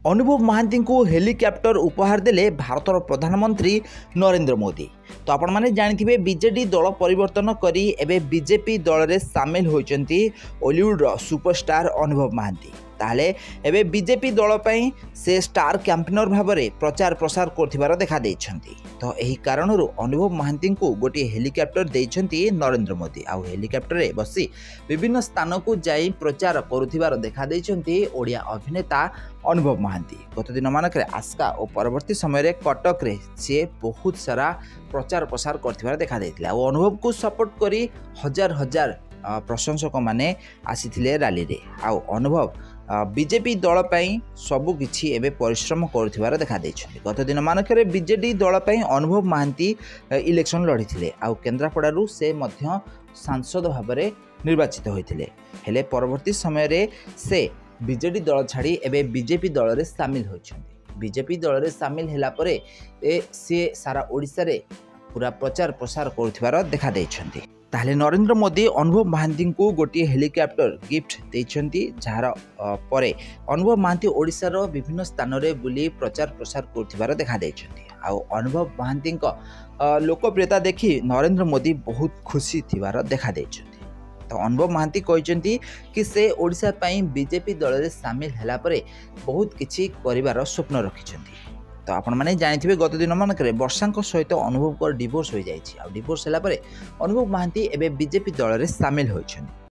अनुभव महांती को हेलिकप्टर उपहार देले भारतर प्रधानमंत्री नरेंद्र मोदी। तो आपण माने जानिथिबे बीजेडी दल परिवर्तन करी एबे बीजेपी दल रे सामिल होइचंती बॉलीवुड रो सुपरस्टार अनुभव महांती। ताहले एबे बीजेपी दल पई से स्टार कैंपेनर भाबरे प्रचार प्रसार करथिबार देखा देइछंती। तो एही कारणरू अनुभव महांती को गोटे हेलिकप्टर देइछंती नरेंद्र मोदी। आ हेलिकप्टर रे बसी विभिन्न स्थान को जाई प्रचार करुथिबार देखा देइछंती ओडिया अभिनेता अनुभव महांती। गत दिन मानक आस्का और परवर्ती समय कटक रे से बहुत सारा प्रचार प्रसार करथिबार देखा देइतिला। और अनुभव को सपोर्ट करी हजार हजार प्रशंसक माने आसीथिले रैली रे। आ अनुभव बीजेपी दल पई सबु किछि एबे परिश्रम करथिबार देखा देइछथि। गत दिन मानक बीजेडी दल पई अनुभव महांती इलेक्शन लढिथिले। आ केन्द्रापड़ारू से मध्य सांसद भाबरे निर्वाचित होइथिले। हेले परवर्ती समय रे से बीजेडी दल छाड़ी एबे बीजेपी दल रे सामिल होइछथि। बीजेपी दल रे सामिल हेला परे से सारा ओडिसा रे पूरा प्रचार प्रसार करथिबार देखा देइछथि। ताहले नरेंद्र मोदी अनुभव महांती को गोटे हेलिकप्टर गिफ्ट देइछंती, जार परे अनुभव महांती ओडिसा रो विभिन्न स्थान रे बुली प्रचार प्रसार करथिबार देखा देइछंती। आ अनुभव महांती लोकप्रियता देखि नरेंद्र मोदी बहुत खुशी थिबार देखा देइछंती। तो अनुभव महांती कहते कि से ओडिशा पई बीजेपी दल रे सामिल हैला परे बहुत किछि करिवार स्वप्न रखिछंती। तो आपण माने जानिथिबे गत दिन मानक वर्षा सहित अनुभव को डिवोर्स हो जाइछि। आ डिवोर्स हैला परे अनुभव महांती एबे बीजेपी दल रे सामिल होइछंती।